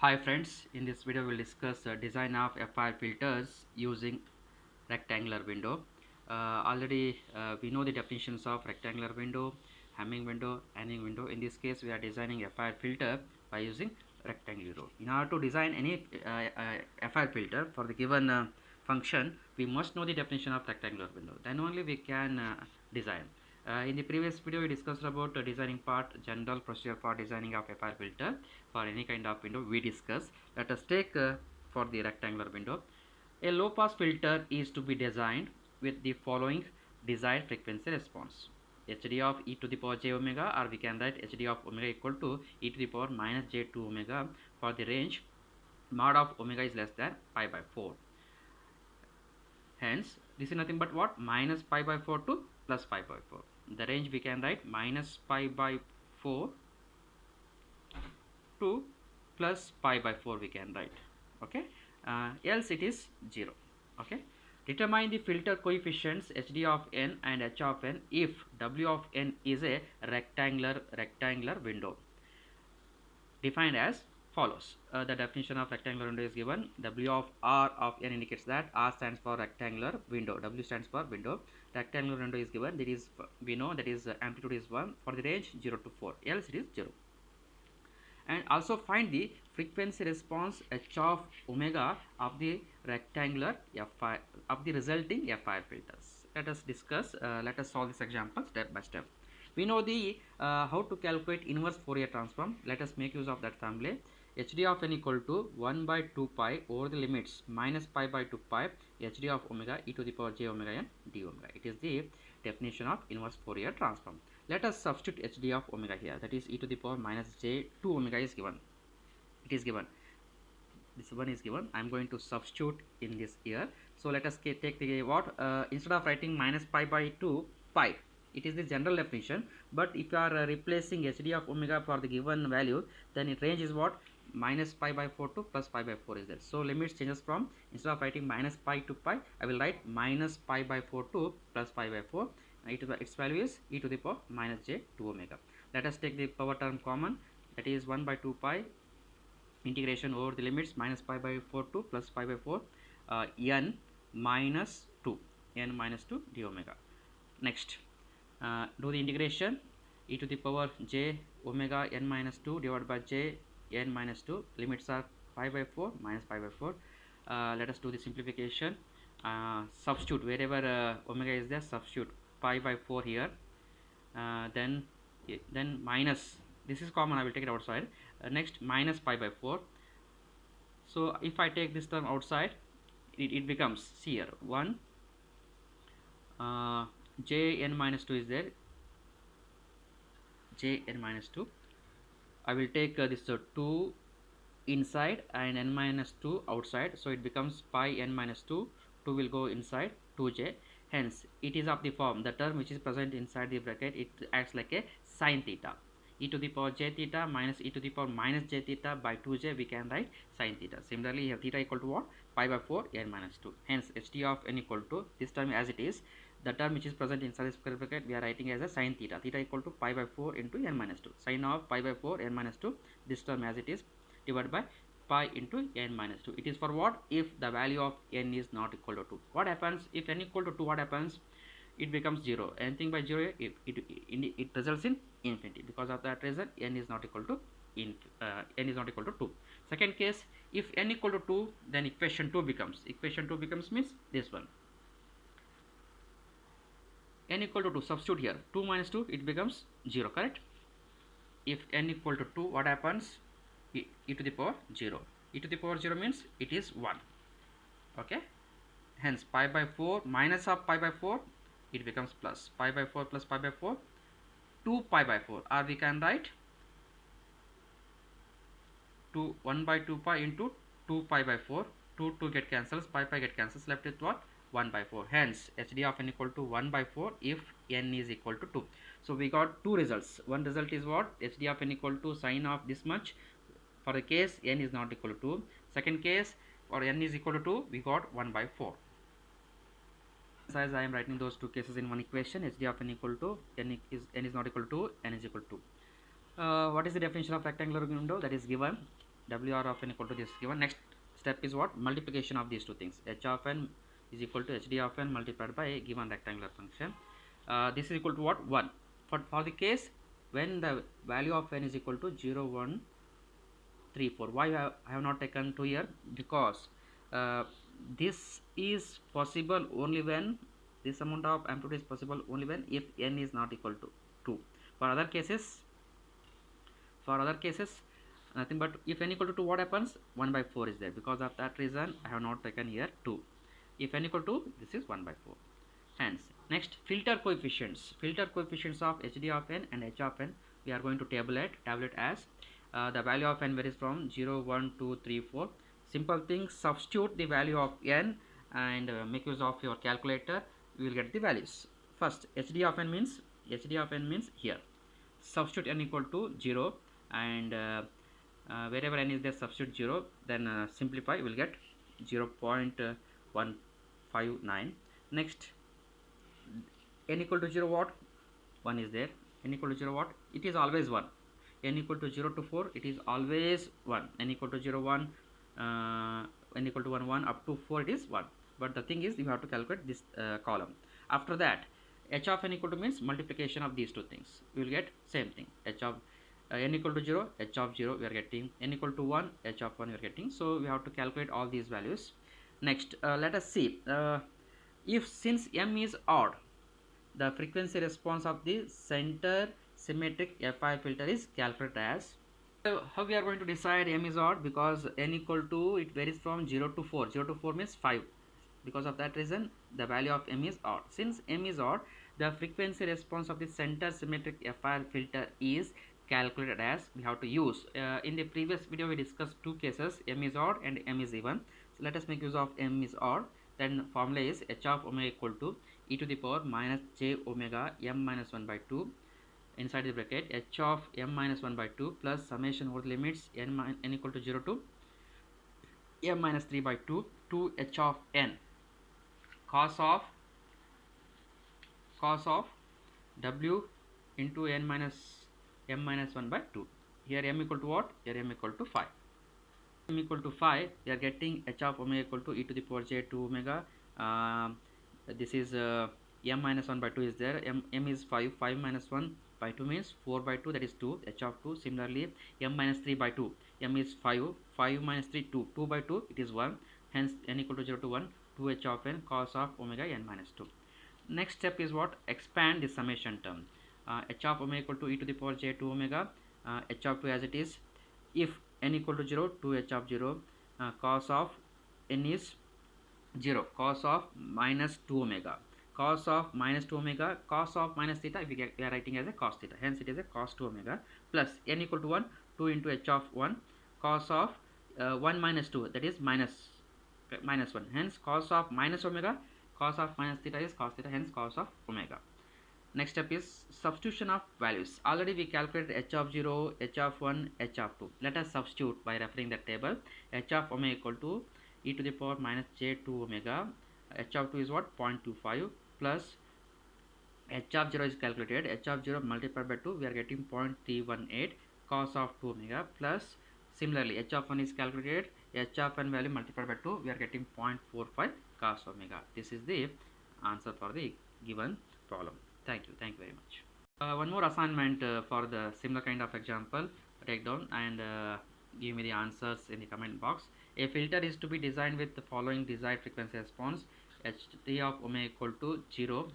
Hi friends, in this video we'll discuss design of FIR filters using rectangular window. Already we know the definitions of rectangular window, Hamming window, Anning window. In this case we are designing FIR filter by using rectangular window. In order to design any FIR filter for the given function, we must know the definition of rectangular window. Then only we can design. In the previous video we discussed about designing part, general procedure for designing of FIR filter for any kind of window we discuss. Let us take for the rectangular window. A low pass filter is to be designed with the following desired frequency response: hd of e to the power j omega, or we can write hd of omega equal to e to the power minus j2 omega for the range mod of omega is less than pi by 4. Hence this is nothing but what? Minus pi by 4 to plus pi by 4. The range we can write minus pi by 4 to plus pi by 4 we can write. Okay, else it is 0. Okay, determine the filter coefficients hd of n and h of n if w of n is a rectangular window, defined as follows. The definition of rectangular window is given. W of R of n indicates that R stands for rectangular window, W stands for window. Rectangular window is given, that is we know that is amplitude is 1 for the range 0 to 4, else it is 0. And also find the frequency response h of omega of the rectangular FI of the resulting FIR filters. Let us discuss, let us solve this example step by step. We know the how to calculate inverse Fourier transform. Let us make use of that formula. hd of n equal to 1 by 2 pi over the limits minus pi by 2 pi hd of omega e to the power j omega n d omega. It is the definition of inverse Fourier transform. Let us substitute hd of omega here, that is e to the power minus j2 omega is given. It is given, this one is given. I am going to substitute in this here. So let us take the what, instead of writing minus pi by 2 pi, it is the general definition, but if you are replacing hd of omega for the given value, then it range is what? Minus pi by 4 to plus pi by 4 is there. So limits changes from, instead of writing minus pi to pi, I will write minus pi by 4 to plus pi by 4. Its value is e to the power minus j2 omega. Let us take the power term common, that is 1 by 2 pi integration over the limits minus pi by 4 to plus pi by 4 n minus 2 d omega. Next, do the integration, e to the power j omega n minus 2 divided by j n minus 2, limits are pi by 4 minus pi by 4. Let us do the simplification. Substitute wherever omega is there, substitute pi by 4 here, then minus, this is common, I will take it outside. Next, minus pi by 4. So if I take this term outside, it becomes, see here, 1 j n minus 2 is there, j n minus 2. I will take this 2 inside and n minus 2 outside, so it becomes pi n minus 2, 2 will go inside 2j. Hence it is of the form, the term which is present inside the bracket, it acts like a sine theta. E to the power j theta minus e to the power minus j theta by 2j, we can write sine theta. Similarly here theta equal to what? Pi by 4 n minus 2. Hence hd of n equal to, this term as it is, the term which is present inside the square bracket, we are writing as a sine theta. Theta equal to pi by 4 into n minus 2. Sine of pi by 4 n minus 2, this term as it is, divided by pi into n minus 2. It is for what? If the value of n is not equal to 2. What happens if n equal to 2? What happens? It becomes 0. Anything by 0, it results in infinity. Because of that reason, n is not equal to n is not equal to 2. Second case, if n equal to 2, then equation 2 becomes means this one, n equal to 2. Substitute here, 2 minus 2, it becomes 0, correct? If n equal to 2, what happens? E to the power 0. E to the power 0 means it is 1. Okay, hence pi by 4 minus of pi by 4, it becomes plus pi by 4 plus pi by 4, 2 pi by 4, or we can write 1 by 2 pi into 2 pi by 4. 2 get cancels, pi get cancels, left with what? 1 by 4. Hence hd of n equal to 1 by 4 if n is equal to 2. So we got two results. One result is what? hd of n equal to sine of this much for the case n is not equal to 2. Second case, for n is equal to 2, we got 1 by 4. As I am writing those two cases in one equation, hd of n equal to n is not equal to 2, n is equal to 2. What is the definition of rectangular window? That is given. WR of n equal to this given. Next step is what? Multiplication of these two things. H of n is equal to HD of n multiplied by a given rectangular function. This is equal to what? 1. For the case when the value of n is equal to 0, 1, 3, 4. Why I have not taken 2 here? Because this is possible only when this amount of amplitude is possible only when if n is not equal to 2. For other cases nothing but if n equal to 2, what happens? 1 by 4 is there. Because of that reason I have not taken here 2. If n equal to, this is 1 by 4. Hence, next, filter coefficients of HD of n and H of n we are going to tabulate as the value of n varies from 0, 1, 2, 3, 4. Simple thing, substitute the value of n and make use of your calculator, you will get the values. First, HD of n means here. Substitute n equal to 0 and wherever n is there, substitute 0, then simplify, you will get 0.159. Next, n equal to 0, what? 1 is there. N equal to 0, what? It is always 1. N equal to 0 to 4, it is always 1. N equal to 0, 1, n equal to 1, 1, up to 4 it is 1. But the thing is, you have to calculate this column. After that, h of n equal to means multiplication of these two things. We will get same thing. H of n equal to 0, h of 0 we are getting. N equal to 1, h of 1 we are getting. So we have to calculate all these values. Next, let us see. If since m is odd, the frequency response of the center symmetric FI filter is calculated as. So how we are going to decide m is odd? Because n equal to, it varies from 0 to 4. 0 to 4 means 5. Because of that reason, the value of m is odd. Since m is odd, the frequency response of the center symmetric FI filter is calculated as. We have to use. In the previous video, we discussed two cases, m is odd and m is even. So let us make use of m is odd. Then formula is h of omega equal to e to the power minus j omega m minus 1 by 2 inside the bracket h of m minus 1 by 2 plus summation over the limits n equal to 0 to m minus 3 by 2 to h of n cos of w into n minus m minus 1 by 2. Here m equal to what? Here m equal to 5. M equal to 5, we are getting h of omega equal to e to the power j 2 omega. This is m minus 1 by 2 is there. M is 5. 5 minus 1 by 2 means 4 by 2, that is 2. H of 2. Similarly, m minus 3 by 2. M is 5. 5 minus 3, 2. 2 by 2, it is 1. Hence, n equal to 0 to 1. 2 h of n cos of omega n minus 2. Next step is what? Expand the summation term. H of omega equal to e to the power j 2 omega. H of 2 as it is. If n equal to 0, 2 h of 0, cos of n is 0, cos of minus 2 omega, cos of minus 2 omega, cos of minus theta, we are writing as a cos theta, hence it is a cos 2 omega, plus n equal to 1, 2 into h of 1, cos of 1 minus 2, that is minus 1, hence cos of minus omega, cos of minus theta is cos theta, hence cos of omega. Next step is substitution of values. Already we calculated h of 0, h of 1, h of 2. Let us substitute by referring the table. H of omega equal to e to the power minus j 2 omega. H of 2 is what? 0.25 plus h of 0 is calculated. H of 0 multiplied by 2, we are getting 0.318 cos of 2 omega plus similarly h of 1 is calculated. H of 1 value multiplied by 2, we are getting 0.45 cos omega. This is the answer for the given problem. Thank you very much. One more assignment for the similar kind of example, take down and give me the answers in the comment box. A filter is to be designed with the following desired frequency response: ht of omega equal to 0,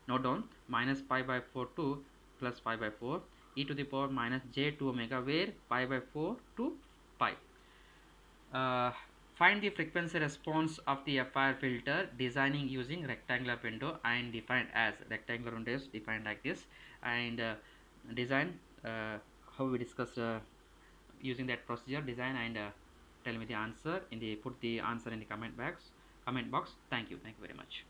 note down, minus pi by 4 to plus pi by 4, e to the power minus j 2 omega, where pi by 4 to pi. Find the frequency response of the FIR filter designing using rectangular window and defined as. Rectangular window is defined like this, and design how we discussed using that procedure, design, and tell me the answer in the, put the answer in the comment box. Thank you very much.